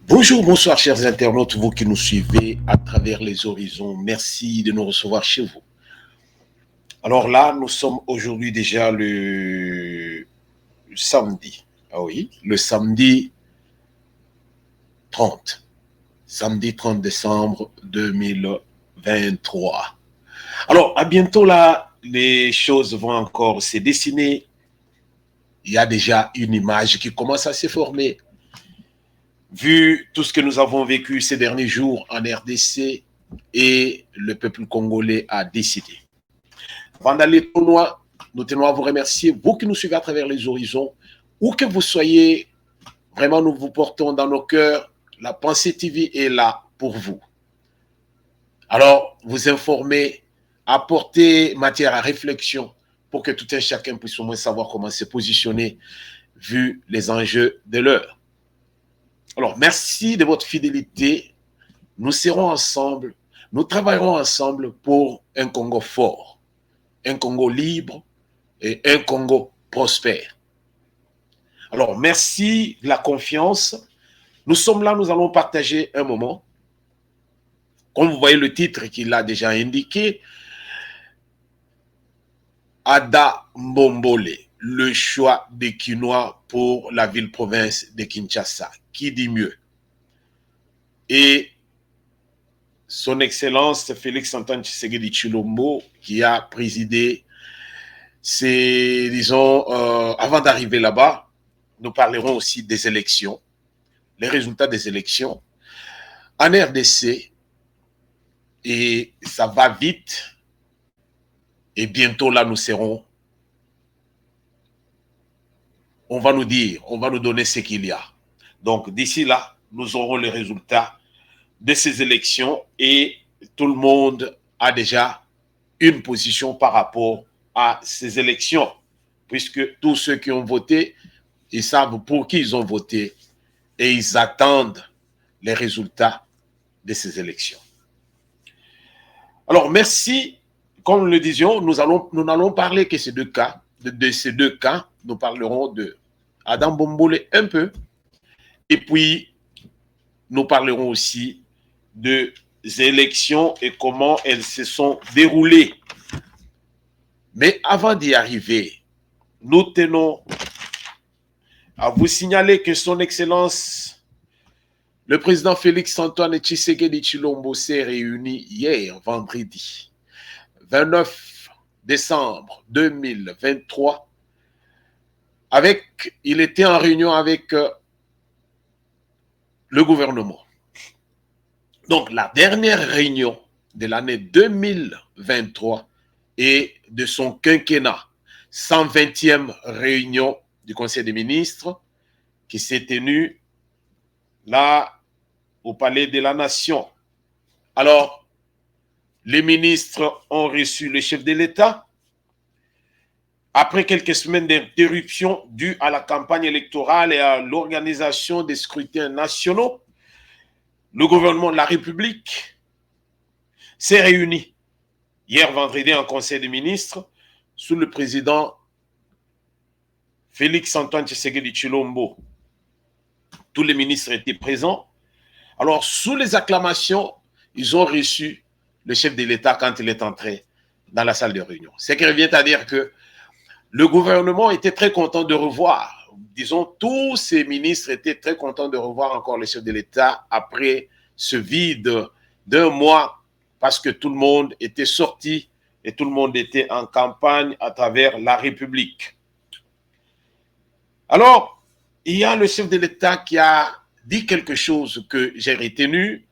Bonjour, bonsoir chers internautes, vous qui nous suivez à travers les horizons. Merci de nous recevoir chez vous. Alors là, nous sommes aujourd'hui déjà le samedi. Ah oui, le samedi 30. Samedi 30 décembre 2023. Alors, à bientôt là, les choses vont encore se dessiner. Il y a déjà une image qui commence à se former. Vu tout ce que nous avons vécu ces derniers jours en RDC, et le peuple congolais a décidé. Avant d'aller au loin, nous tenons à vous remercier, vous qui nous suivez à travers les horizons, où que vous soyez, vraiment nous vous portons dans nos cœurs. La Pensée TV est là pour vous. Alors, vous informer, apporter matière à réflexion pour que tout un chacun puisse au moins savoir comment se positionner vu les enjeux de l'heure. Alors, merci de votre fidélité. Nous serons ensemble, nous travaillerons ensemble pour un Congo fort, un Congo libre et un Congo prospère. Alors, merci de la confiance. Nous sommes là, nous allons partager un moment. Comme vous voyez le titre qu'il a déjà indiqué, Ada Mbombole, le choix des Quinois pour la ville-province de Kinshasa. Qui dit mieux? Et son Excellence Félix-Antoine Tshisekedi Tshilombo, qui a présidé, c'est, disons, avant d'arriver là-bas, nous parlerons aussi des élections, les résultats des élections en RDC, et ça va vite, et bientôt là, nous serons, on va nous dire, on va nous donner ce qu'il y a. Donc, d'ici là, nous aurons les résultats de ces élections, et tout le monde a déjà une position par rapport à ces élections, puisque tous ceux qui ont voté, ils savent pour qui ils ont voté, et ils attendent les résultats de ces élections. Alors, merci. Comme nous le disions, nous n'allons parler que ces deux cas. De ces deux cas, nous parlerons de Adam Bombole un peu, et puis nous parlerons aussi des élections et comment elles se sont déroulées. Mais avant d'y arriver, nous tenons à vous signaler que son Excellence, le président Félix-Antoine Tshisekedi Tshilombo, s'est réuni hier, vendredi, 29 décembre 2023. Il était en réunion avec le gouvernement. Donc, la dernière réunion de l'année 2023 et de son quinquennat, 120e réunion du Conseil des ministres qui s'est tenue là au Palais de la Nation. Alors, les ministres ont reçu le chef de l'État après quelques semaines d'interruption dues à la campagne électorale et à l'organisation des scrutins nationaux. Le gouvernement de la République s'est réuni hier vendredi en Conseil des ministres sous le président Félix-Antoine Tshisekedi Tshilombo. Tous les ministres étaient présents. Alors, sous les acclamations, ils ont reçu le chef de l'État quand il est entré dans la salle de réunion. Ce qui revient à dire que le gouvernement était très content de revoir, disons, tous ces ministres étaient très contents de revoir encore le chef de l'État après ce vide d'un mois, parce que tout le monde était sorti et tout le monde était en campagne à travers la République. Alors, il y a le chef de l'État qui a dit quelque chose que j'ai retenu.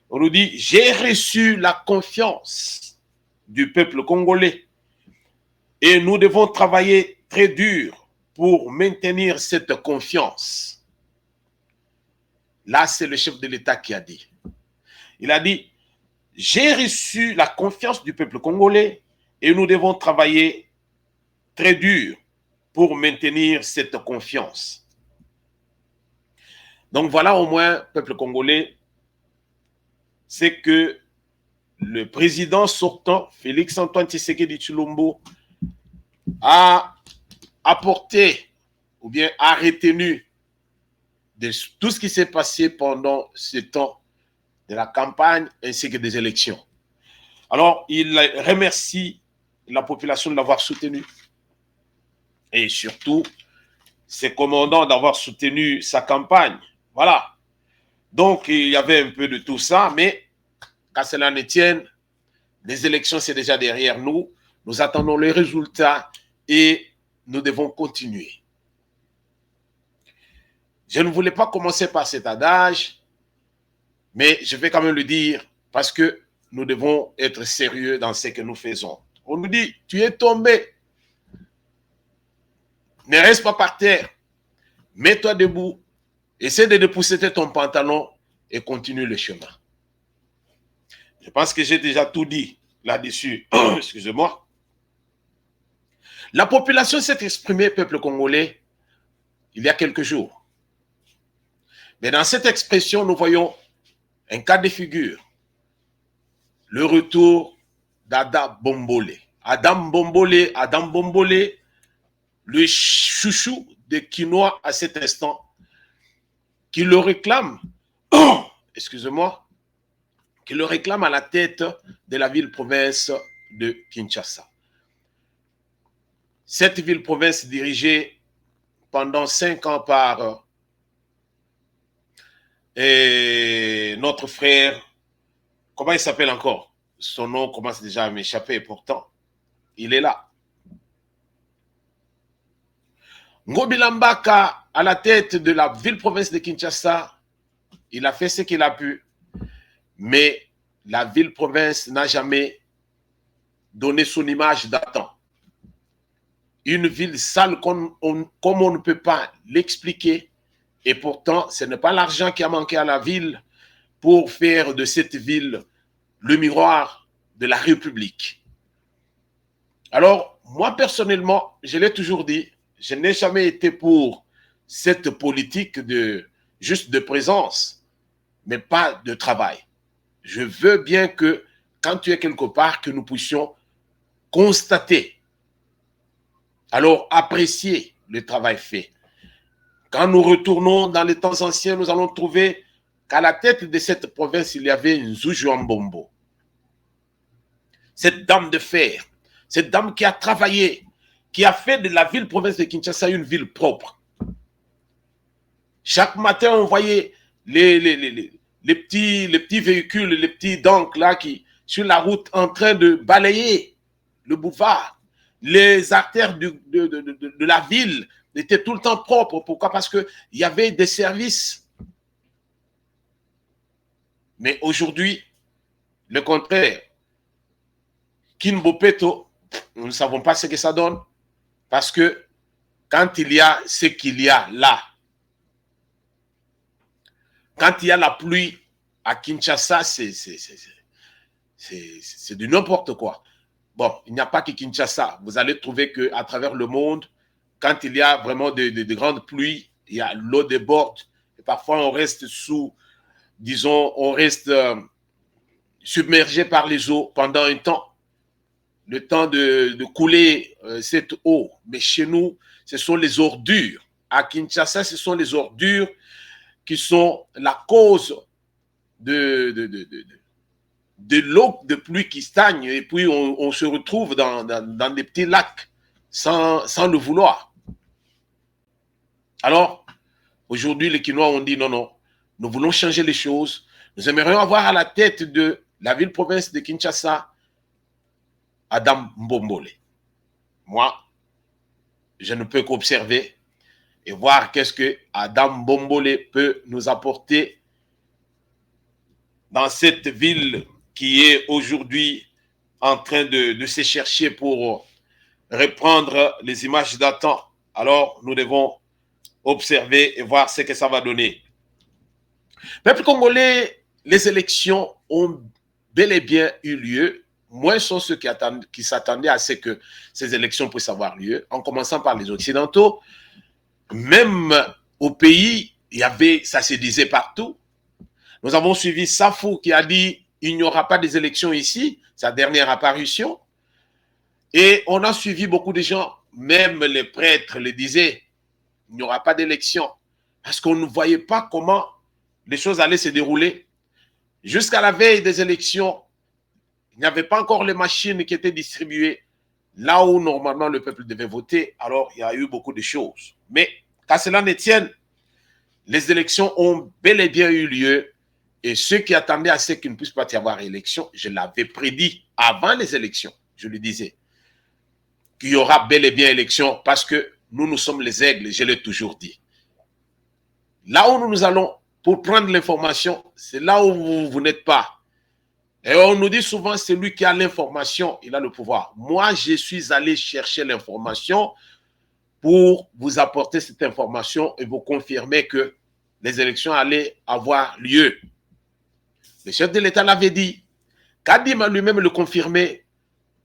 On nous dit, j'ai reçu la confiance du peuple congolais et nous devons travailler très dur pour maintenir cette confiance. Là, c'est le chef de l'État qui a dit. Il a dit, j'ai reçu la confiance du peuple congolais et nous devons travailler très dur pour maintenir cette confiance. Donc voilà au moins, peuple congolais, c'est que le président sortant, Félix-Antoine Tshisekedi Tshilombo, a apporté ou bien a retenu de tout ce qui s'est passé pendant ce temps de la campagne ainsi que des élections. Alors, il remercie la population de l'avoir soutenu et surtout ses commandants d'avoir soutenu sa campagne. Voilà. Donc, il y avait un peu de tout ça, mais qu'à cela ne tienne, les élections, c'est déjà derrière nous. Nous attendons les résultats et nous devons continuer. Je ne voulais pas commencer par cet adage, mais je vais quand même le dire parce que nous devons être sérieux dans ce que nous faisons. On nous dit, tu es tombé. Ne reste pas par terre. Mets-toi debout. Essaie de dépousseter ton pantalon et continue le chemin. Je pense que j'ai déjà tout dit là-dessus. Excusez-moi. La population s'est exprimée, peuple congolais, il y a quelques jours. Mais dans cette expression, nous voyons un cas de figure. Le retour d'Adam Bombolé. Adam Bombolé, le chouchou de Quinoa à cet instant, qui le réclame, excusez-moi, qui le réclame à la tête de la ville-province de Kinshasa. Cette ville-province dirigée pendant 5 ans par notre frère, comment il s'appelle encore? Son nom commence déjà à m'échapper, pourtant, il est là. Ngobila Mbaka, à la tête de la ville-province de Kinshasa, il a fait ce qu'il a pu, mais la ville-province n'a jamais donné son image d'antan. Une ville sale comme on ne peut pas l'expliquer, et pourtant, ce n'est pas l'argent qui a manqué à la ville pour faire de cette ville le miroir de la République. Alors, moi personnellement, je l'ai toujours dit, je n'ai jamais été pour cette politique juste de présence, mais pas de travail. Je veux bien que quand tu es quelque part, que nous puissions constater, alors apprécier le travail fait. Quand nous retournons dans les temps anciens, nous allons trouver qu'à la tête de cette province, il y avait Nzuju Mbombo. Cette dame de fer, cette dame qui a travaillé, qui a fait de la ville-province de Kinshasa une ville propre. Chaque matin, on voyait les petits véhicules, les petits donks là qui, sur la route, en train de balayer le boulevard. Les artères de la ville étaient tout le temps propres. Pourquoi? Parce qu'il y avait des services. Mais aujourd'hui, le contraire. Kinbopeto, nous ne savons pas ce que ça donne. Parce que quand il y a ce qu'il y a là, quand il y a la pluie à Kinshasa, c'est du n'importe quoi. Bon, il n'y a pas que Kinshasa. Vous allez trouver qu'à travers le monde, quand il y a vraiment de grandes pluies, il y a l'eau déborde. Et parfois, on reste sous, disons, on reste submergé par les eaux pendant un temps. Le temps de couler cette eau. Mais chez nous, ce sont les ordures. À Kinshasa, ce sont les ordures qui sont la cause de l'eau de pluie qui stagne. Et puis, on se retrouve dans des petits lacs sans le vouloir. Alors, aujourd'hui, les Quinois ont dit non, nous voulons changer les choses. Nous aimerions avoir à la tête de la ville-province de Kinshasa Adam Bombolé. Moi, je ne peux qu'observer et voir qu'est-ce que Adam Bombolé peut nous apporter dans cette ville qui est aujourd'hui en train de se chercher pour reprendre les images d'antan. Alors, nous devons observer et voir ce que ça va donner. Peuple congolais, les élections ont bel et bien eu lieu. Moins sont ceux qui s'attendaient à ce que ces élections puissent avoir lieu, en commençant par les Occidentaux. Même au pays, ça se disait partout. Nous avons suivi Safou qui a dit il n'y aura pas des élections ici, sa dernière apparition. Et on a suivi beaucoup de gens, même les prêtres le disaient, il n'y aura pas d'élection. Parce qu'on ne voyait pas comment les choses allaient se dérouler. Jusqu'à la veille des élections, il n'y avait pas encore les machines qui étaient distribuées là où normalement le peuple devait voter. Alors, il y a eu beaucoup de choses. Mais qu'à cela ne tienne, les élections ont bel et bien eu lieu. Et ceux qui attendaient à ce qu'il ne puisse pas y avoir élection, je l'avais prédit avant les élections. Je lui disais qu'il y aura bel et bien élection parce que nous sommes les aigles, je l'ai toujours dit. Là où nous allons pour prendre l'information, c'est là où vous n'êtes pas. Et on nous dit souvent, celui qui a l'information, il a le pouvoir. Moi, je suis allé chercher l'information pour vous apporter cette information et vous confirmer que les élections allaient avoir lieu. Le chef de l'État l'avait dit. Kadima lui-même le confirmait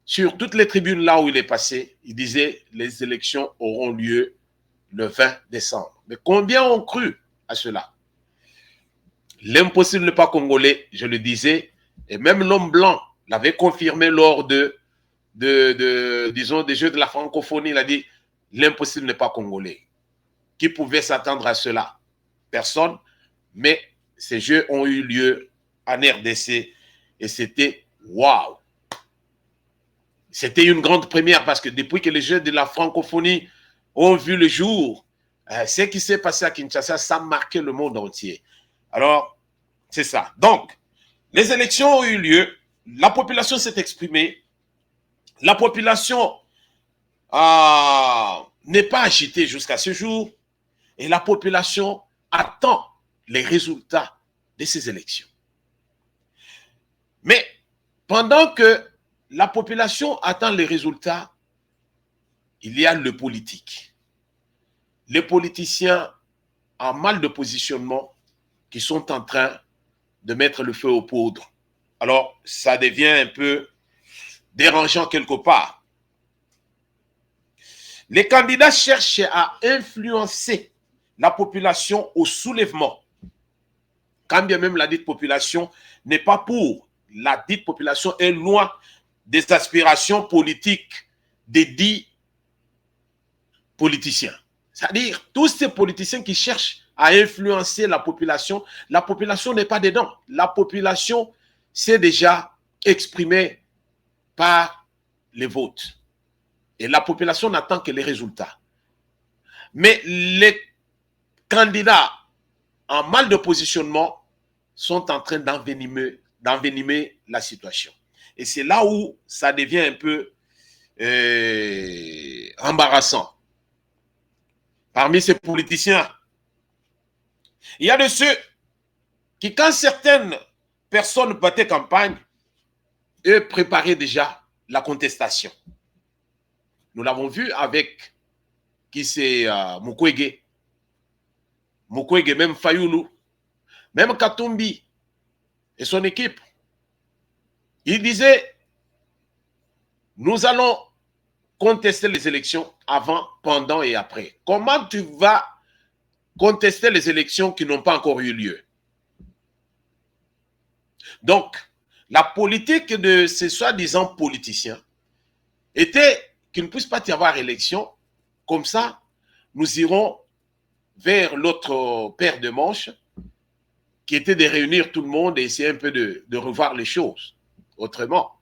sur toutes les tribunes là où il est passé. Il disait les élections auront lieu le 20 décembre. Mais combien ont cru à cela? L'impossible n'est pas congolais, je le disais, et même l'homme blanc l'avait confirmé lors disons, des Jeux de la francophonie. Il a dit l'impossible n'est pas congolais. Qui pouvait s'attendre à cela? Personne. Mais ces Jeux ont eu lieu en RDC et c'était waouh! C'était une grande première parce que depuis que les Jeux de la francophonie ont vu le jour, ce qui s'est passé à Kinshasa, ça a marqué le monde entier. Alors, c'est ça. Donc, les élections ont eu lieu, la population s'est exprimée, la population n'est pas agitée jusqu'à ce jour, et la population attend les résultats de ces élections. Mais pendant que la population attend les résultats, il y a le politique. Les politiciens en mal de positionnement qui sont en train de mettre le feu aux poudres. Alors, ça devient un peu dérangeant quelque part. Les candidats cherchent à influencer la population au soulèvement. Quand bien même la dite population n'est pas pour, la dite population est loin des aspirations politiques des dits politiciens. C'est-à-dire, tous ces politiciens qui cherchent à influencer la population n'est pas dedans. La population s'est déjà exprimée par les votes. Et la population n'attend que les résultats. Mais les candidats en mal de positionnement sont en train d'envenimer la situation. Et c'est là où ça devient un peu embarrassant. Parmi ces politiciens, il y a de ceux qui, quand certaines personnes battaient campagne, eux préparaient déjà la contestation. Nous l'avons vu avec qui c'est Mukwege. Mukwege, même Fayoulou, même Katumbi et son équipe. Il disait, nous allons contester les élections avant, pendant et après. Comment tu vas contester les élections qui n'ont pas encore eu lieu? Donc, la politique de ces soi-disant politiciens était qu'il ne puisse pas y avoir élection. Comme ça, nous irons vers l'autre paire de manches qui était de réunir tout le monde et essayer un peu de revoir les choses autrement.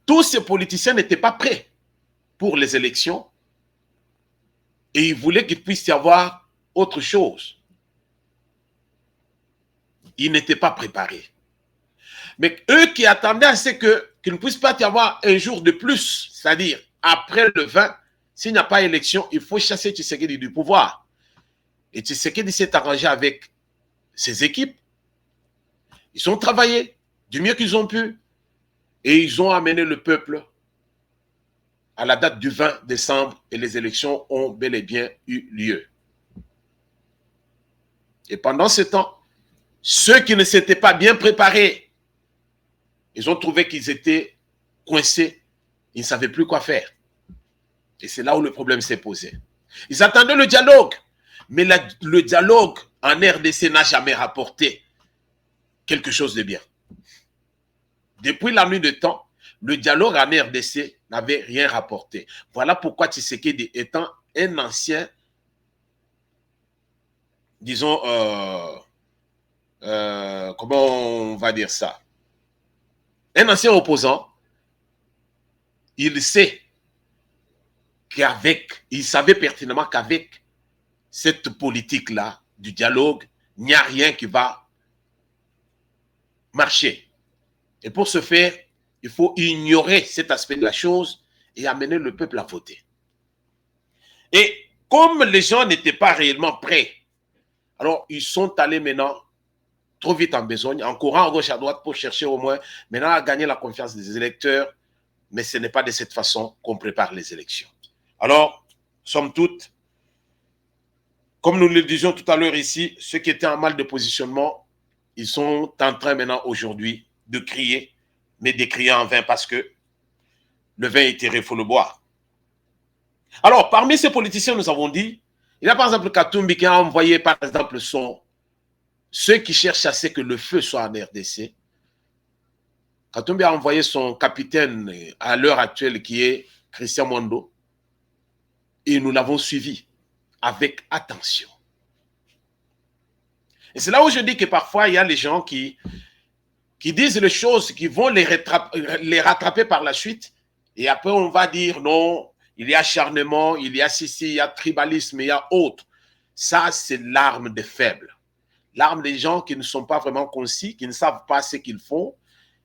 Tous ces politiciens n'étaient pas prêts pour les élections et ils voulaient qu'il puisse y avoir autre chose. Ils n'étaient pas préparés. Mais eux qui attendaient à ce qu'il ne puisse pas y avoir un jour de plus, c'est-à-dire après le 20, s'il n'y a pas élection, il faut chasser Tshisekedi du pouvoir. Et Tshisekedi s'est arrangé avec ses équipes. Ils ont travaillé du mieux qu'ils ont pu et ils ont amené le peuple à la date du 20 décembre et les élections ont bel et bien eu lieu. Et pendant ce temps, ceux qui ne s'étaient pas bien préparés, ils ont trouvé qu'ils étaient coincés, ils ne savaient plus quoi faire. Et c'est là où le problème s'est posé. Ils attendaient le dialogue, mais le dialogue en RDC n'a jamais rapporté quelque chose de bien. Depuis la nuit de temps, le dialogue en RDC n'avait rien rapporté. Voilà pourquoi Tshisekedi, étant un ancien disons, comment on va dire ça? Un ancien opposant, il sait il savait pertinemment qu'avec cette politique-là, du dialogue, il n'y a rien qui va marcher. Et pour ce faire, il faut ignorer cet aspect de la chose et amener le peuple à voter. Et comme les gens n'étaient pas réellement prêts, alors ils sont allés maintenant trop vite en besogne, en courant à gauche à droite pour chercher au moins maintenant à gagner la confiance des électeurs, mais ce n'est pas de cette façon qu'on prépare les élections. Alors, somme toute, comme nous le disions tout à l'heure ici, ceux qui étaient en mal de positionnement, ils sont en train maintenant aujourd'hui de crier, mais de crier en vain parce que le vin est tiré, il faut le boire. Alors, parmi ces politiciens, nous avons dit, il y a par exemple Katumbi qui a envoyé par exemple ceux qui cherchent à ce que le feu soit en RDC. Katumbi a envoyé son capitaine à l'heure actuelle qui est Christian Mwando et nous l'avons suivi avec attention. Et c'est là où je dis que parfois il y a les gens qui disent les choses qui vont les rattraper par la suite et après on va dire non, il y a acharnement, il y a ceci, il y a tribalisme, il y a autre. Ça, c'est l'arme des faibles. L'arme des gens qui ne sont pas vraiment concis, qui ne savent pas ce qu'ils font.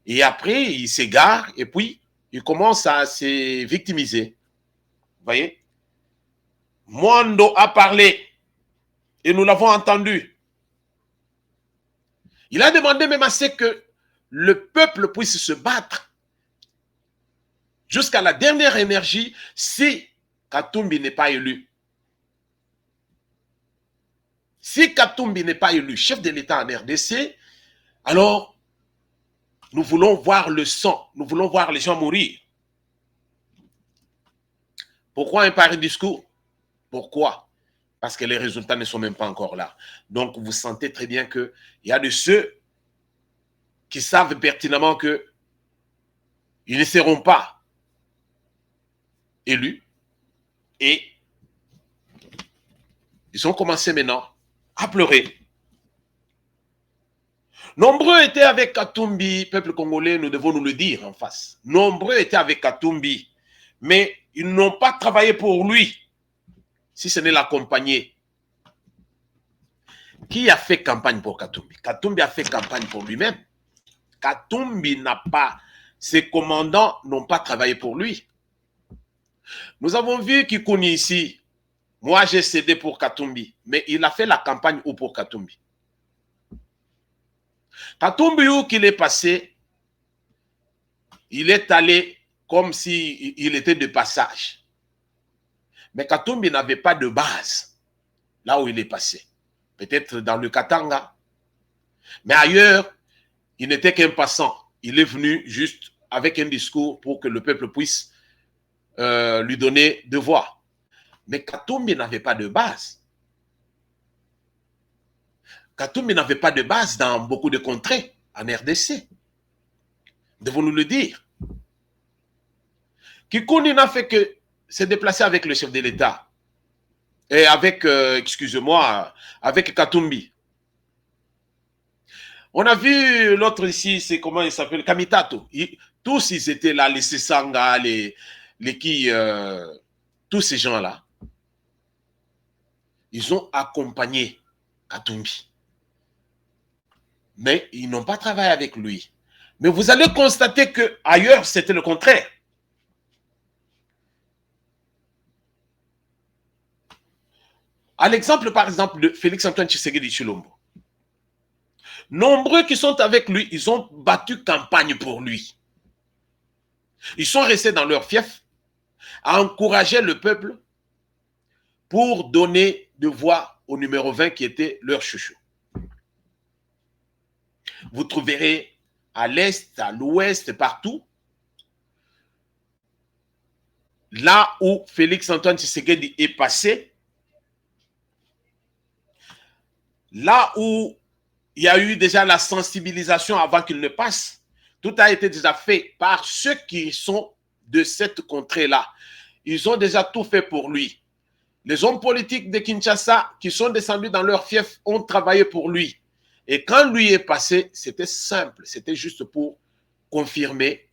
Et après, ils s'égarent et puis ils commencent à se victimiser. Vous voyez? Mwando a parlé et nous l'avons entendu. Il a demandé même à ce que le peuple puisse se battre jusqu'à la dernière énergie si Katumbi n'est pas élu. Si Katumbi n'est pas élu chef de l'État en RDC, alors nous voulons voir le sang, nous voulons voir les gens mourir. Pourquoi un pareil discours? Pourquoi? Parce que les résultats ne sont même pas encore là. Donc vous sentez très bien qu'il y a de ceux qui savent pertinemment qu'ils ne seront pas élus et ils ont commencé maintenant à pleurer. Nombreux étaient avec Katumbi, peuple congolais, nous devons nous le dire en face. Nombreux étaient avec Katumbi, mais ils n'ont pas travaillé pour lui, si ce n'est l'accompagner. Qui a fait campagne pour Katumbi? Katumbi a fait campagne pour lui-même. Katumbi n'a pas, ses commandants n'ont pas travaillé pour lui. Nous avons vu Kikouni ici. Moi, j'ai cédé pour Katumbi, mais il a fait la campagne où pour Katumbi? Katumbi, où qu'il est passé, il est allé comme s'il était de passage. Mais Katumbi n'avait pas de base là où il est passé. Peut-être dans le Katanga. Mais ailleurs, il n'était qu'un passant. Il est venu juste avec un discours pour que le peuple puisse lui donner de voix. Mais Katumbi n'avait pas de base. Katumbi n'avait pas de base dans beaucoup de contrées en RDC. Devons-nous le dire? Kikouni n'a fait que se déplacer avec le chef de l'État et avec, excusez-moi, avec Katumbi. On a vu l'autre ici, c'est comment il s'appelle, Kamitato. Tous ils étaient là, les Sesanga, les qui, tous ces gens-là. Ils ont accompagné Katumbi. Mais ils n'ont pas travaillé avec lui. Mais vous allez constater qu'ailleurs, c'était le contraire. À l'exemple, par exemple, de Félix-Antoine Tshisekedi Tshilombo. Nombreux qui sont avec lui, ils ont battu campagne pour lui. Ils sont restés dans leur fief à encourager le peuple pour donner de voix au numéro 20 qui était leur chouchou. Vous trouverez à l'est, à l'ouest, partout, là où Félix-Antoine Tshisekedi est passé, là où il y a eu déjà la sensibilisation avant qu'il ne passe, tout a été déjà fait par ceux qui sont de cette contrée-là. Ils ont déjà tout fait pour lui. Les hommes politiques de Kinshasa qui sont descendus dans leur fief ont travaillé pour lui. Et quand lui est passé, c'était simple. C'était juste pour confirmer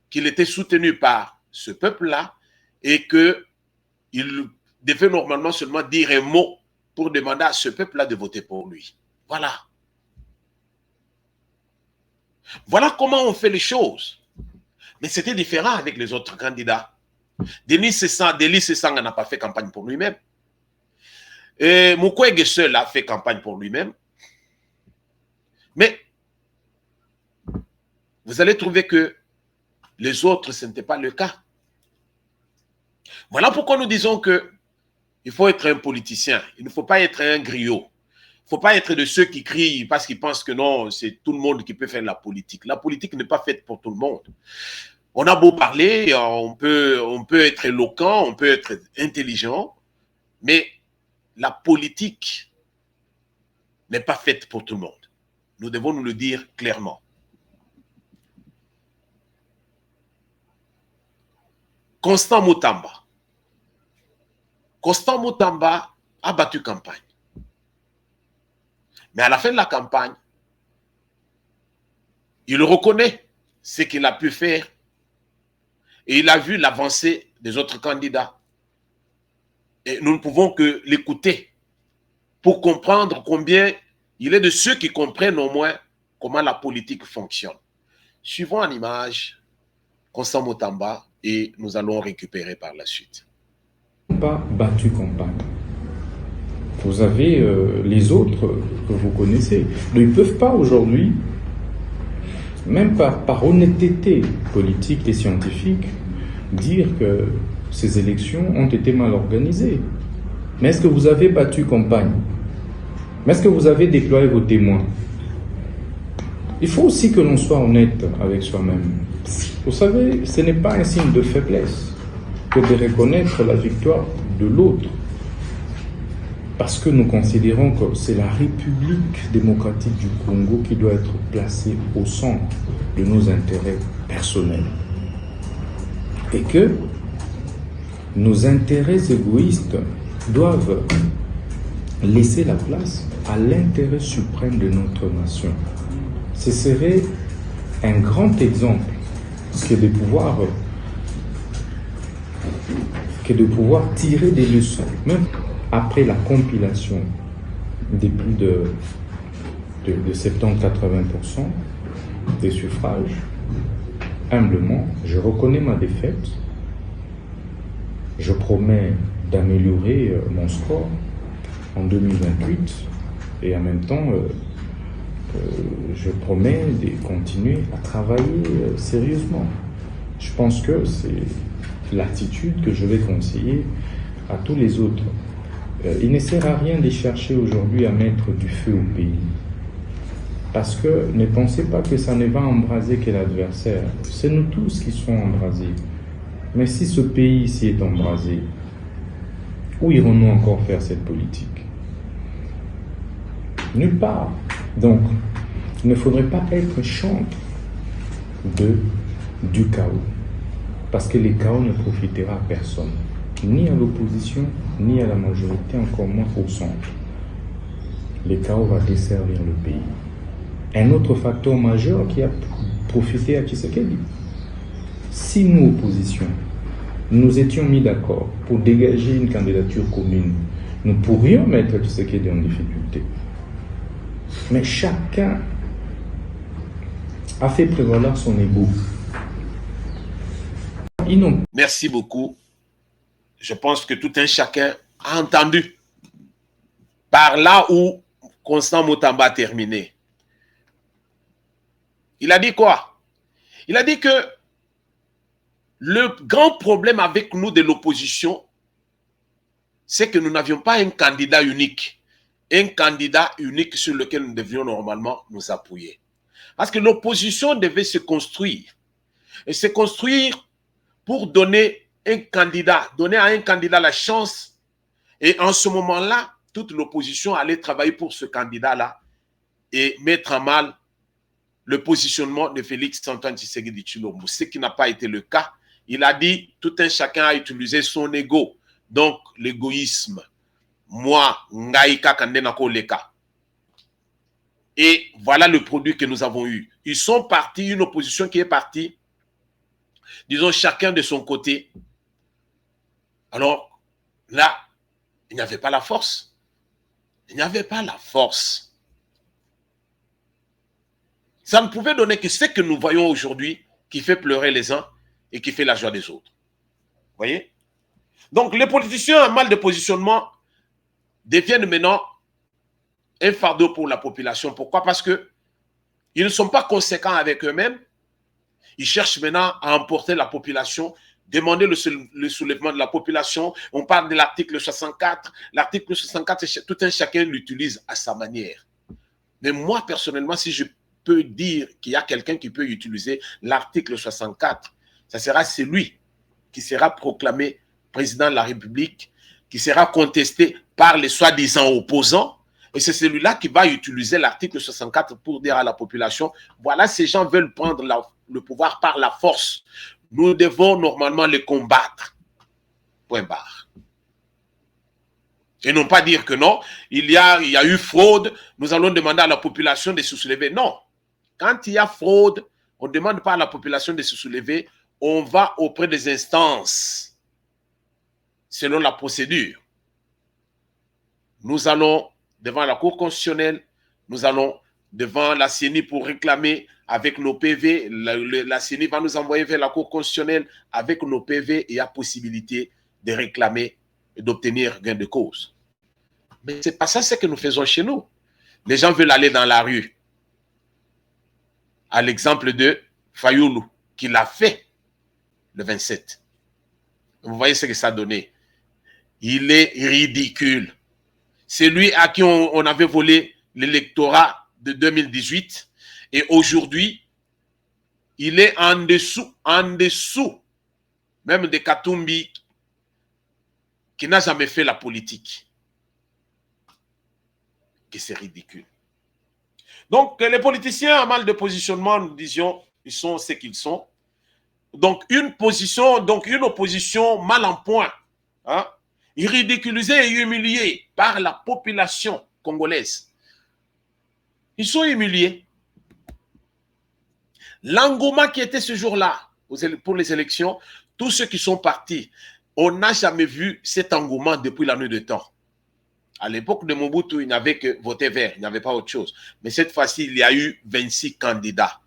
qu'il était soutenu par ce peuple-là et qu'il devait normalement seulement dire un mot pour demander à ce peuple-là de voter pour lui. Voilà. Voilà comment on fait les choses. Mais c'était différent avec les autres candidats. Denis Sessanga n'a pas fait campagne pour lui-même. Mukwege seul a fait campagne pour lui-même. Mais vous allez trouver que les autres, ce n'était pas le cas. Voilà pourquoi nous disons que il faut être un politicien. Il ne faut pas être un griot. Il ne faut pas être de ceux qui crient parce qu'ils pensent que non, c'est tout le monde qui peut faire la politique. La politique n'est pas faite pour tout le monde. On a beau parler, on peut être éloquent, on peut être intelligent, mais la politique n'est pas faite pour tout le monde. Nous devons nous le dire clairement. Constant Mutamba. Constant Mutamba a battu campagne. Mais à la fin de la campagne, il reconnaît ce qu'il a pu faire et il a vu l'avancée des autres candidats. Et nous ne pouvons que l'écouter pour comprendre combien il est de ceux qui comprennent au moins comment la politique fonctionne. Suivons en image Constant Mutamba et nous allons récupérer par la suite. Pas battu campagne. Vous avez les autres que vous connaissez. Ils ne peuvent pas aujourd'hui, même par honnêteté politique et scientifique, dire que ces élections ont été mal organisées. Mais est-ce que vous avez battu campagne? Mais est-ce que vous avez déployé vos témoins? Il faut aussi que l'on soit honnête avec soi-même. Vous savez, ce n'est pas un signe de faiblesse que de reconnaître la victoire de l'autre. Parce que nous considérons que c'est la République démocratique du Congo qui doit être placée au centre de nos intérêts personnels. Et que nos intérêts égoïstes doivent laisser la place à l'intérêt suprême de notre nation. Ce serait un grand exemple que de pouvoir tirer des leçons, même après la compilation des plus de 70-80% des suffrages. Humblement, je reconnais ma défaite. Je promets d'améliorer mon score en 2028 et en même temps, je promets de continuer à travailler sérieusement. Je pense que c'est l'attitude que je vais conseiller à tous les autres. Il ne sert à rien de chercher aujourd'hui à mettre du feu au pays. Parce que ne pensez pas que ça ne va embraser que l'adversaire. C'est nous tous qui sommes embrasés. Mais si ce pays ici est embrasé, où irons-nous encore faire cette politique? Nulle part. Donc, il ne faudrait pas être chantre du chaos. Parce que le chaos ne profitera à personne. Ni à l'opposition, ni à la majorité, encore moins au centre. Le chaos va desservir le pays. Un autre facteur majeur qui a profité à Tshisekedi. Si nous, opposition, nous étions mis d'accord pour dégager une candidature commune, nous pourrions mettre Tshisekedi en difficulté. Mais chacun a fait prévaloir son ego. Merci beaucoup. Je pense que tout un chacun a entendu par là où Constant Mutamba a terminé. Il a dit quoi? Il a dit que le grand problème avec nous de l'opposition, c'est que nous n'avions pas un candidat unique. Un candidat unique sur lequel nous devions normalement nous appuyer. Parce que l'opposition devait se construire. Et se construire pour donner à un candidat la chance. Et en ce moment-là, toute l'opposition allait travailler pour ce candidat-là et mettre en mal le positionnement de Félix Antoine Tshisekedi Tshilombo, ce qui n'a pas été le cas. Il a dit, tout un chacun a utilisé son ego Donc, l'égoïsme, moi, ngaïka kandena koleka. Et voilà le produit que nous avons eu. Ils sont partis, une opposition qui est partie, disons chacun de son côté. Alors, là, il n'y avait pas la force. Il n'y avait pas la force. Ça ne pouvait donner que ce que nous voyons aujourd'hui qui fait pleurer les uns et qui fait la joie des autres. Vous voyez? Donc, les politiciens en mal de positionnement deviennent maintenant un fardeau pour la population. Pourquoi? Parce qu'ils ne sont pas conséquents avec eux-mêmes. Ils cherchent maintenant à emporter la population, demander le soulèvement de la population. On parle de l'article 64. L'article 64, tout un chacun l'utilise à sa manière. Mais moi, personnellement, si je peux dire qu'il y a quelqu'un qui peut utiliser l'article 64, ça sera celui qui sera proclamé président de la République, qui sera contesté par les soi-disant opposants. Et c'est celui-là qui va utiliser l'article 64 pour dire à la population, voilà, ces gens veulent prendre le pouvoir par la force. Nous devons normalement les combattre. Point barre. Et non pas dire que non, il y a eu fraude, nous allons demander à la population de se soulever. Non. Quand il y a fraude, on ne demande pas à la population de se soulever, on va auprès des instances, selon la procédure. Nous allons devant la Cour constitutionnelle, nous allons devant la CENI pour réclamer avec nos PV. La CENI va nous envoyer vers la Cour constitutionnelle avec nos PV et il y a possibilité de réclamer et d'obtenir gain de cause. Mais ce n'est pas ça ce que nous faisons chez nous. Les gens veulent aller dans la rue. À l'exemple de Fayoulou, qui l'a fait le 27. Vous voyez ce que ça a donné. Il est ridicule. C'est lui à qui on avait volé l'électorat de 2018. Et aujourd'hui, il est en dessous, même de Katumbi, qui n'a jamais fait la politique. Que c'est ridicule. Donc, les politiciens en mal de positionnement, nous disions, ils sont ce qu'ils sont. Donc, une opposition mal en point, hein, ridiculisée et humiliée par la population congolaise. Ils sont humiliés. L'engouement qui était ce jour-là pour les élections, tous ceux qui sont partis, on n'a jamais vu cet engouement depuis la nuit de temps. À l'époque de Mobutu, il n'y avait que voter vert, il n'y avait pas autre chose. Mais cette fois-ci, il y a eu 26 candidats.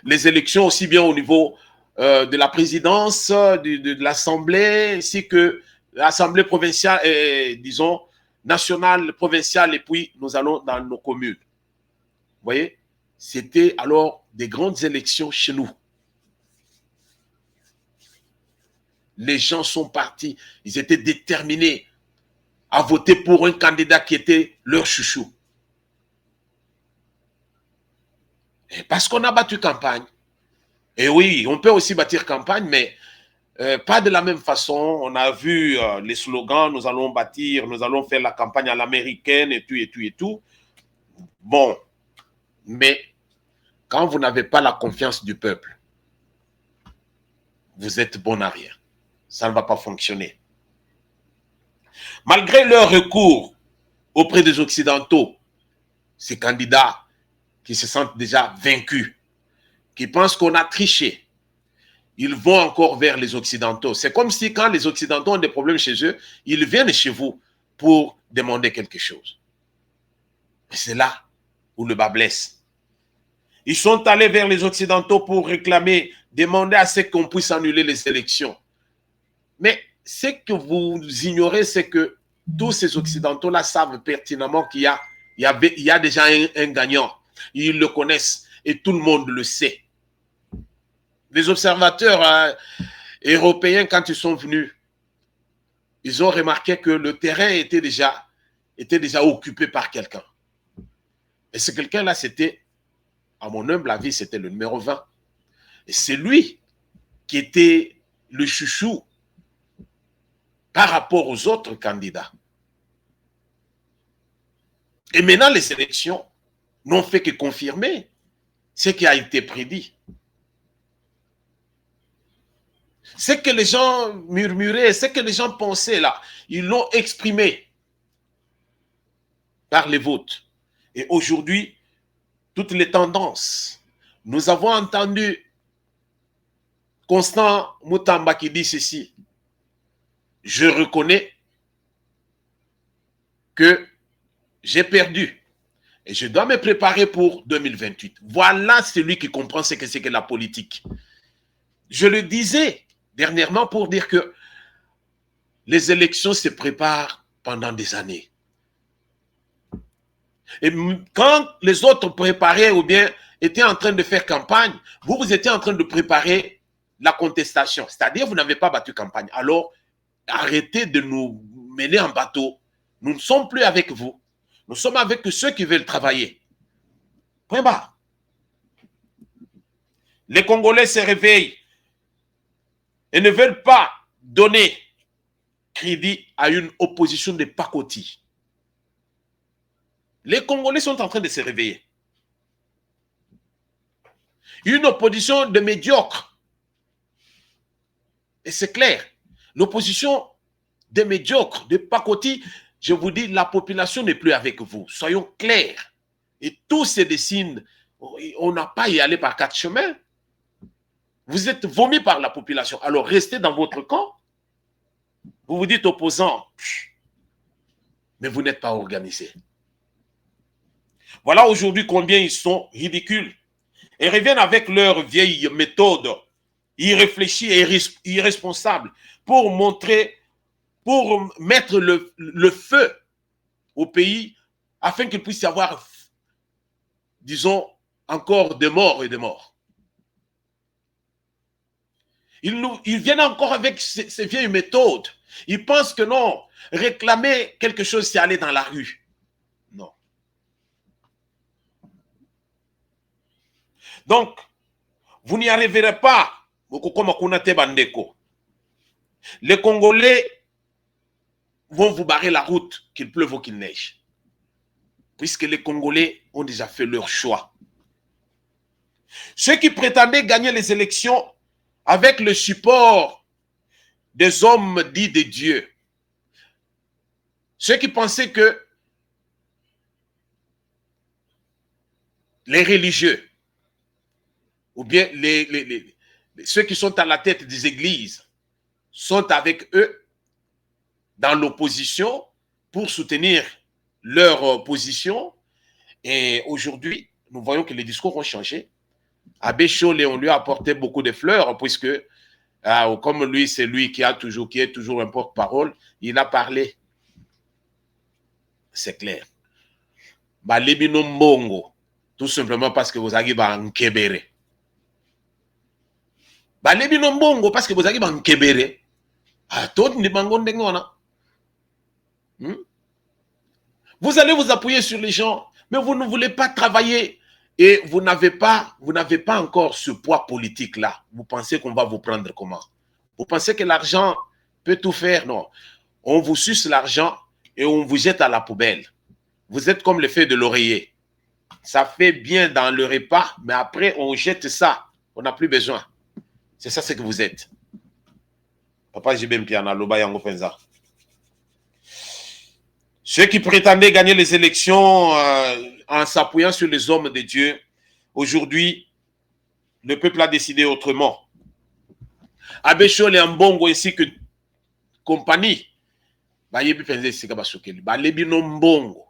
Les élections, aussi bien au niveau de la présidence, de l'Assemblée, ainsi que l'Assemblée provinciale, disons, nationale, provinciale, et puis nous allons dans nos communes. Vous voyez? C'était alors des grandes élections chez nous. Les gens sont partis, ils étaient déterminés à voter pour un candidat qui était leur chouchou. Et parce qu'on a battu campagne. Et oui, on peut aussi bâtir campagne, mais pas de la même façon. On a vu les slogans, nous allons bâtir, nous allons faire la campagne à l'américaine et tout, et tout, et tout. Bon, mais quand vous n'avez pas la confiance du peuple, vous êtes bon à rien. Ça ne va pas fonctionner. Malgré leur recours auprès des Occidentaux, ces candidats qui se sentent déjà vaincus, qui pensent qu'on a triché, ils vont encore vers les Occidentaux. C'est comme si quand les Occidentaux ont des problèmes chez eux, ils viennent chez vous pour demander quelque chose. Et c'est là où le bas blesse. Ils sont allés vers les Occidentaux pour réclamer, demander à ce qu'on puisse annuler les élections. Mais ce que vous ignorez, c'est que tous ces Occidentaux-là savent pertinemment qu'il y a déjà un gagnant. Ils le connaissent et tout le monde le sait. Les observateurs européens, quand ils sont venus, ils ont remarqué que le terrain était déjà occupé par quelqu'un. Et ce quelqu'un-là, c'était, à mon humble avis, c'était le numéro 20. Et c'est lui qui était le chouchou par rapport aux autres candidats. Et maintenant, les élections n'ont fait que confirmer ce qui a été prédit. Ce que les gens murmuraient, ce que les gens pensaient là, ils l'ont exprimé par les votes. Et aujourd'hui, toutes les tendances. Nous avons entendu Constant Mutamba qui dit ceci. Je reconnais que j'ai perdu et je dois me préparer pour 2028. Voilà celui qui comprend ce que c'est que la politique. Je le disais dernièrement pour dire que les élections se préparent pendant des années. Et quand les autres préparaient ou bien étaient en train de faire campagne, vous étiez en train de préparer la contestation. C'est-à-dire vous n'avez pas battu campagne. Alors, arrêtez de nous mener en bateau. Nous ne sommes plus avec vous. Nous sommes avec ceux qui veulent travailler. Point barre. Les Congolais se réveillent et ne veulent pas donner crédit à une opposition de pacotille. Les Congolais sont en train de se réveiller. Une opposition de médiocres. Et c'est clair. L'opposition des médiocres, de pacotille, je vous dis, la population n'est plus avec vous. Soyons clairs. Et tout se dessine. On n'a pas à y aller par quatre chemins. Vous êtes vomi par la population. Alors restez dans votre camp. Vous vous dites opposant. Mais vous n'êtes pas organisé. Voilà aujourd'hui combien ils sont ridicules. Et reviennent avec leur vieille méthode irréfléchie et irresponsable pour montrer, pour mettre le feu au pays afin qu'il puisse y avoir, disons, encore des morts et des morts. Ils viennent encore avec ces vieilles méthodes. Ils pensent que non, réclamer quelque chose, c'est aller dans la rue. Non. Donc, vous n'y arriverez pas. Les Congolais vont vous barrer la route, qu'il pleuve ou qu'il neige. Puisque les Congolais ont déjà fait leur choix. Ceux qui prétendaient gagner les élections avec le support des hommes dits de Dieu, ceux qui pensaient que les religieux, ou bien ceux qui sont à la tête des églises, sont avec eux dans l'opposition pour soutenir leur position. Et aujourd'hui, nous voyons que les discours ont changé. Abbé Cholé, on lui a apporté beaucoup de fleurs, puisque, comme lui, c'est lui qui est toujours un porte-parole, il a parlé. C'est clair. Balebino Mbongo, tout simplement parce que vous avez en Kébéré. Balebino Mbongo, parce que vous avez en Kébéré. Vous allez vous appuyer sur les gens, mais vous ne voulez pas travailler. Et vous n'avez pas encore ce poids politique-là. Vous pensez qu'on va vous prendre comment? Vous pensez que l'argent peut tout faire? Non. On vous suce l'argent et on vous jette à la poubelle. Vous êtes comme le fait de l'oreiller. Ça fait bien dans le repas, mais après, on jette ça. On n'a plus besoin. C'est ça ce que vous êtes. Papa Jibem Piana, Loba Yango Penza. Ceux qui prétendaient gagner les élections en s'appuyant sur les hommes de Dieu, aujourd'hui, le peuple a décidé autrement. Abbé Cholé Mbongo ainsi que compagnie, bayebi penze sika basokeli, balebi no mbongo.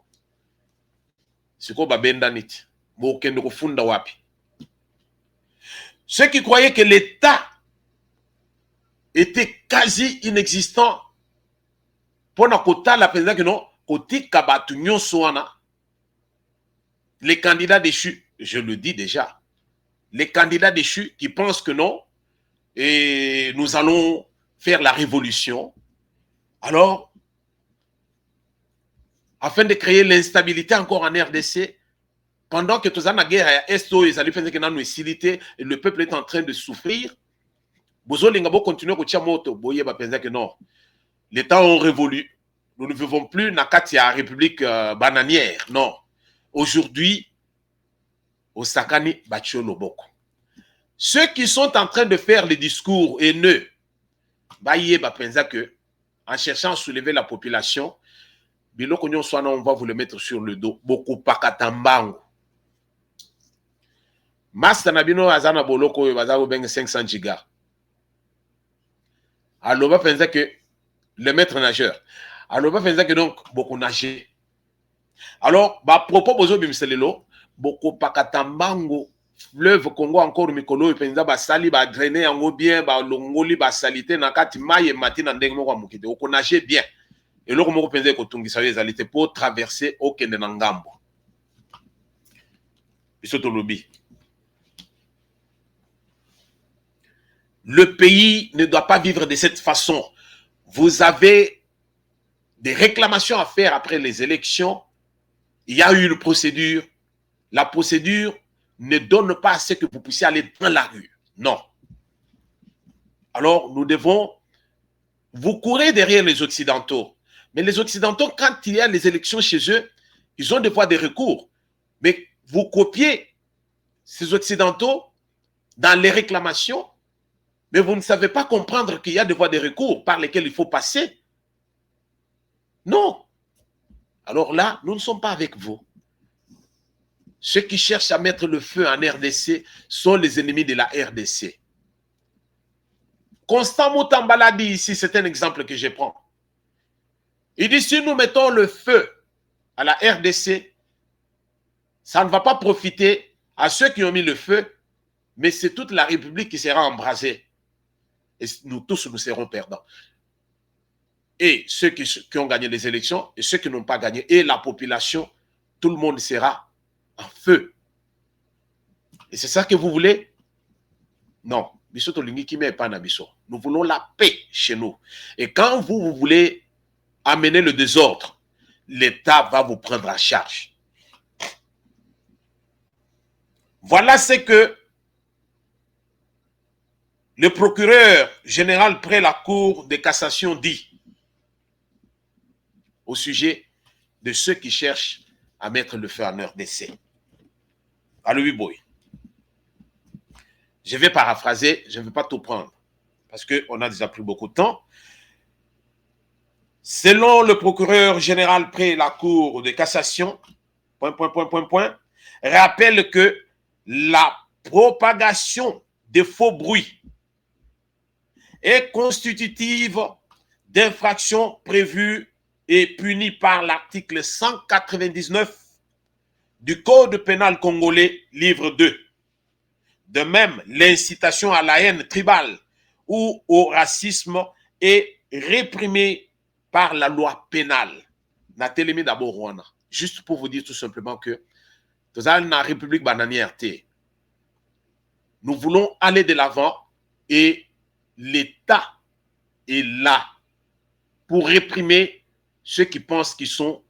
Siko babenda niti, bokende kufunda wapi. Ceux qui croyaient que l'État était quasi inexistant, pour na kota la penza que non, koti kabatu nyonso wana. Les candidats déchus, je le dis déjà, les candidats déchus qui pensent que non, et nous allons faire la révolution, alors, afin de créer l'instabilité encore en RDC, pendant que tous la guerre à Esto, ils allaient faire que nous et le peuple est en train de souffrir, Bozo Lingabo continue à tirer moto, boye ba penser que non, les temps ont révolu, nous ne vivons plus dans la République bananière, non. Aujourd'hui, au Sakani Bachio Loboko. Ceux qui sont en train de faire les discours haineux que en cherchant à soulever la population, on va vous le mettre sur le dos. Beaucoup pakatambango. Master Nabino Azana Boloko Bazao Beng 500 gigas. Alors, on va penser que le maître nageur. Alors, on va penser que donc, beaucoup nager. Alors, à propos de Bimselelo, beaucoup pakatambango, fleuve Congo encore Mikolo, et penza ba sali, ba drainer en bien, ba longoli, ba salité, nakati maye matin en dengue mo mukite. On nager bien. Et là, on pense que Tungi Savé Zalité pour traverser au Kenenangambo. Le pays ne doit pas vivre de cette façon. Vous avez des réclamations à faire après les élections. Il y a eu une procédure. La procédure ne donne pas à ce que vous puissiez aller dans la rue. Non. Alors, nous devons vous courir derrière les Occidentaux. Mais les Occidentaux, quand il y a les élections chez eux, ils ont des voies de recours. Mais vous copiez ces Occidentaux dans les réclamations, mais vous ne savez pas comprendre qu'il y a des voies de recours par lesquelles il faut passer. Non. Alors là, nous ne sommes pas avec vous. Ceux qui cherchent à mettre le feu en RDC sont les ennemis de la RDC. Constant Moutambala dit ici, c'est un exemple que je prends. Il dit, si nous mettons le feu à la RDC, ça ne va pas profiter à ceux qui ont mis le feu, mais c'est toute la République qui sera embrasée. Et nous tous, nous serons perdants. Et ceux qui ont gagné les élections, et ceux qui n'ont pas gagné, et la population, tout le monde sera en feu. Et c'est ça que vous voulez? Non. Nous voulons la paix chez nous. Et quand vous voulez amener le désordre, l'État va vous prendre en charge. Voilà ce que le procureur général près la Cour de cassation dit au sujet de ceux qui cherchent à mettre le feu en RDC. Allô, oui, boy. Je vais paraphraser, je ne vais pas tout prendre, parce qu'on a déjà pris beaucoup de temps. Selon le procureur général près la Cour de cassation, rappelle que la propagation de faux bruits est constitutive d'infractions prévues et punies par l'article 199 du Code pénal congolais, livre 2. De même, l'incitation à la haine tribale ou au racisme est réprimée par la loi pénale. Juste pour vous dire tout simplement que dans la République bananière, nous voulons aller de l'avant et l'État est là pour réprimer ceux qui pensent qu'ils sont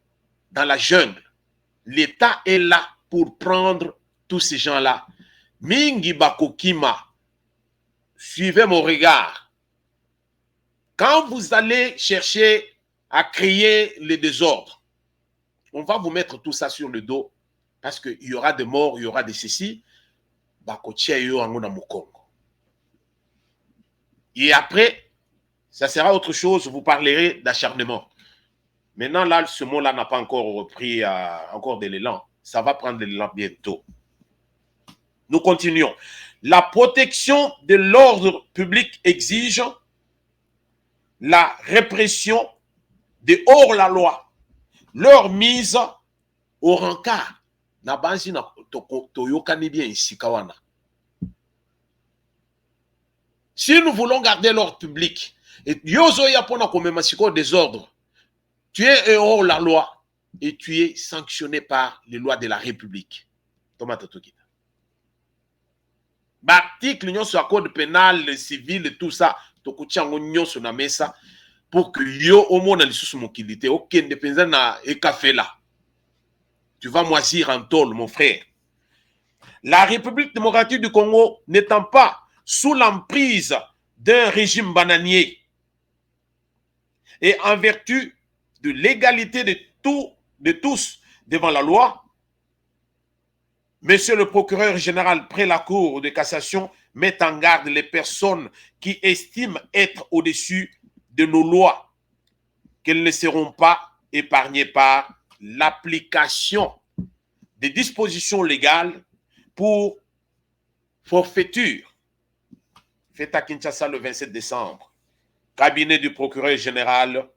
dans la jungle. L'État est là pour prendre tous ces gens-là. Mingi Bakokima, suivez mon regard. Quand vous allez chercher à créer les désordres, on va vous mettre tout ça sur le dos parce qu'il y aura des morts, il y aura des ceci. Et après, ça sera autre chose, vous parlerez d'acharnement. Maintenant, là, ce mot-là n'a pas encore repris encore de l'élan. Ça va prendre de l'élan bientôt. Nous continuons. La protection de l'ordre public exige la répression de hors-la-loi, leur mise au rencard. Si nous voulons garder l'ordre public, et désordre, tu es hors-la-loi et tu es sanctionné par les lois de la République. L'article sur le code pénal, civil et tout ça, pour que yo au monde tu vas moisir en tôle, mon frère. La République démocratique du Congo n'étant pas sous l'emprise d'un régime bananier et en vertu de l'égalité de tous devant la loi, Monsieur le procureur général près la Cour de cassation met en garde les personnes qui estiment être au-dessus de nos lois, qu'elles ne seront pas épargnées par l'application des dispositions légales pour forfaiture. Fait à Kinshasa le 27 décembre. Cabinet du procureur général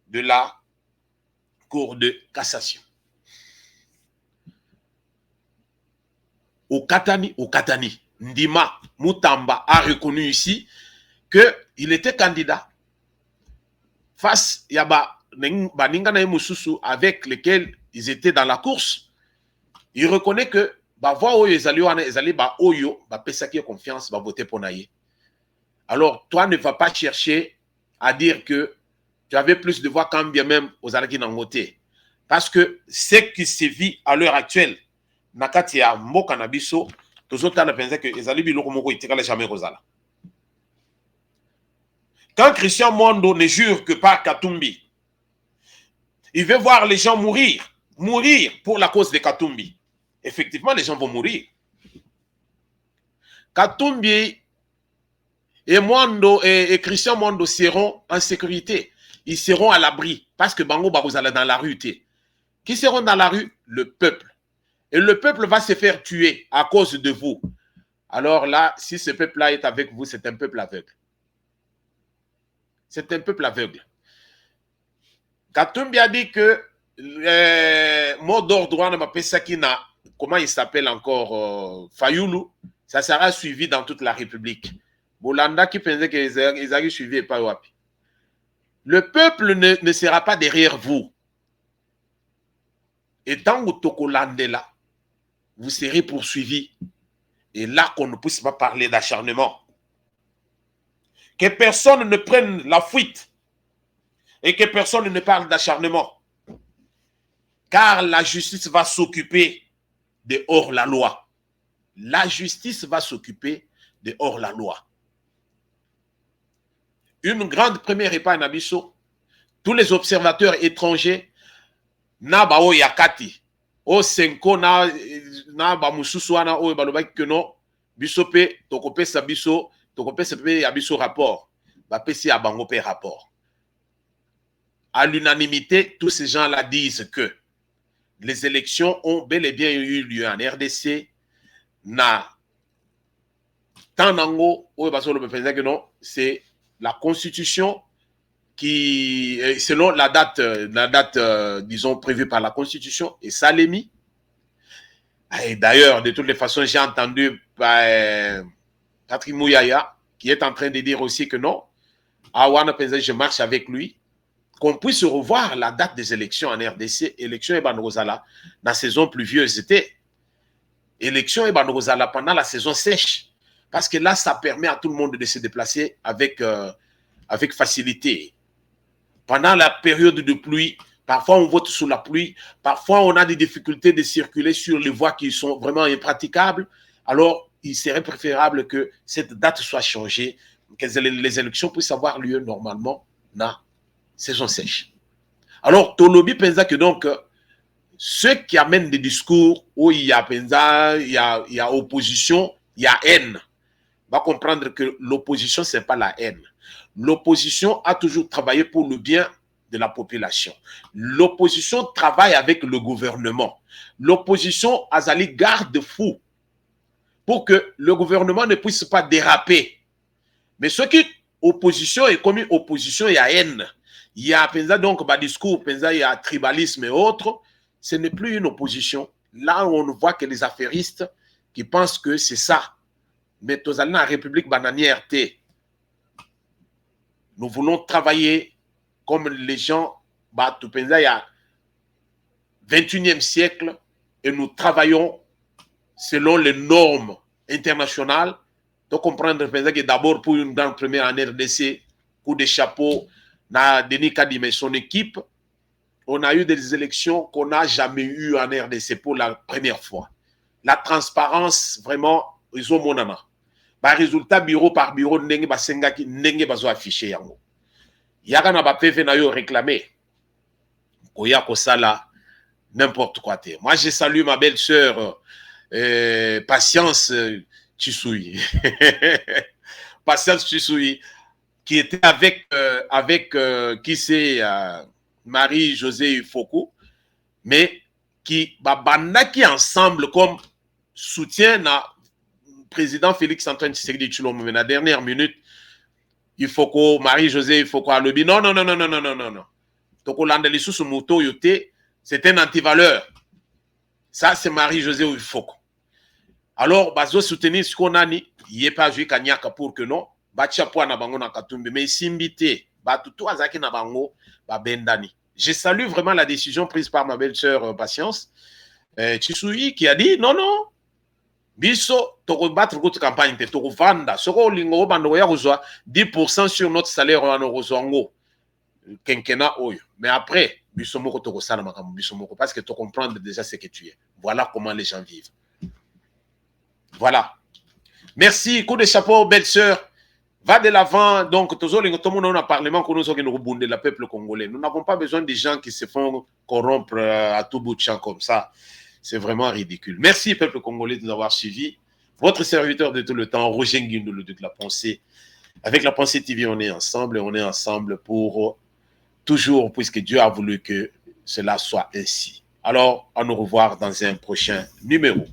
de la Cour de cassation. Au Katani, Ndima Mutamba a reconnu ici qu'il était candidat face à Baningana et Moussousou avec lesquels ils étaient dans la course. Il reconnaît que confiance va voter pour Naye. Alors, toi ne vas pas chercher à dire que tu avais plus de voix quand bien même aux Alaki Nangote. Parce que ce qui se vit à l'heure actuelle, Nakatia Mokanabiso, tous autres ne pensaient que les Alibi Lokomoko n'étaient jamais Rosala. Quand Christian Mondo ne jure que par Katumbi, il veut voir les gens mourir pour la cause de Katumbi. Effectivement, les gens vont mourir. Katumbi et Mondo et Christian Mondo seront en sécurité. Ils seront à l'abri parce que Bango Barozala dans la rue. Qui seront dans la rue? Le peuple. Et le peuple va se faire tuer à cause de vous. Alors là, si ce peuple-là est avec vous, c'est un peuple aveugle. C'est un peuple aveugle. Katumbi a dit que mot d'ordre comment il s'appelle encore Fayoulou, ça sera suivi dans toute la République. Bolanda qui pensait qu'ils avaient suivi et pas Wapi. Le peuple ne sera pas derrière vous. Et tant que Tokolande là, vous serez poursuivis. Et là qu'on ne puisse pas parler d'acharnement. Que personne ne prenne la fuite. Et que personne ne parle d'acharnement. Car la justice va s'occuper de hors-la-loi. La justice va s'occuper de hors-la-loi. Une grande première épargne Nabiso. Tous les observateurs étrangers, na bao yakati, o senko na ba mususu wana o balobaki que non, biso pe tokope sa biso pe ya biso rapport, ba pesi ya bango pe rapport. À l'unanimité, tous ces gens-là disent que les élections ont bel et bien eu lieu en RDC. Na Tanango, c'est la constitution qui, selon la date disons, prévue par la constitution, et ça l'est mis. Et d'ailleurs, de toutes les façons, j'ai entendu Patrick Mouyaya, qui est en train de dire aussi que non, je marche avec lui, qu'on puisse revoir la date des élections en RDC, élection et Banrosala, dans la saison pluvieuse été, élection et Banrosala pendant la saison sèche, parce que là, ça permet à tout le monde de se déplacer avec facilité. Pendant la période de pluie, parfois on vote sous la pluie, parfois on a des difficultés de circuler sur les voies qui sont vraiment impraticables, alors il serait préférable que cette date soit changée, que les élections puissent avoir lieu normalement dans la saison sèche. Alors, Tolobi pense que donc, ceux qui amènent des discours où il y a opposition, il y a haine, va comprendre que l'opposition, ce n'est pas la haine. L'opposition a toujours travaillé pour le bien de la population. L'opposition travaille avec le gouvernement. L'opposition a zali garde-fou pour que le gouvernement ne puisse pas déraper. Mais ce qui opposition est comme opposition, il y a haine. Il y a donc bah, discours, il y a tribalisme et autres. Ce n'est plus une opposition. Là, on voit que les affairistes qui pensent que c'est ça. Mais dans la République bananière, nous voulons travailler comme les gens, bah, tout il y a 21e siècle, et nous travaillons selon les normes internationales. Donc, comprendre que d'abord, pour une grande première en RDC, coup de chapeau, na Denis Kadime et son équipe, on a eu des élections qu'on n'a jamais eues en RDC pour la première fois. La transparence, vraiment, ils ont mon âme. Par résultat, bureau par bureau, n'enge basengaki, n'enge bazo affiché yango. Yaka na ba PV na yo réclamé. Koya kosala n'importe quoi. Moi, je salue ma belle sœur Patience Tshisui. Patience Tshisui, qui était avec qui c'est Marie-Josée Foucault, mais qui bandaki ensemble comme soutien à président Félix Antoine Tshisekedi Tshilombo. Mais la dernière minute, il faut que Marie-Josée Foucault a le dit non. Toko Landelisou sous moto yoté, c'est un antivaleur. Ça, c'est Marie-Josée Foucault. Alors, bazo soutenir ce qu'on a ni, il n'est pas joué Kanyaka pour que non, Bachiapua na bango na Katumbe, mais simbité, Batutu Azaki na bango, Bendani. Je salue vraiment la décision prise par ma belle-sœur Patience Tshisui qui a dit non, biso, toko battre notre campagne, toko vanda, soko lingo bando ya reçoit 10% sur notre salaire en rozongo, kenkena oyo. Mais après, biso moko toko sana makambo biso moko, parce que tu comprends déjà ce que tu es. Voilà comment les gens vivent. Voilà. Merci, coup de chapeau, belle-sœur. Va de l'avant. Donc, tout le monde a un parlement que nous sommes le peuple congolais. Nous n'avons pas besoin de gens qui se font corrompre à tout bout de champ comme ça. C'est vraiment ridicule. Merci, peuple congolais, de nous avoir suivis. Votre serviteur de tout le temps, Roger Nguindou, le Duc de la Pensée. Avec la Pensée TV, on est ensemble et on est ensemble pour toujours, puisque Dieu a voulu que cela soit ainsi. Alors, à nous revoir dans un prochain numéro.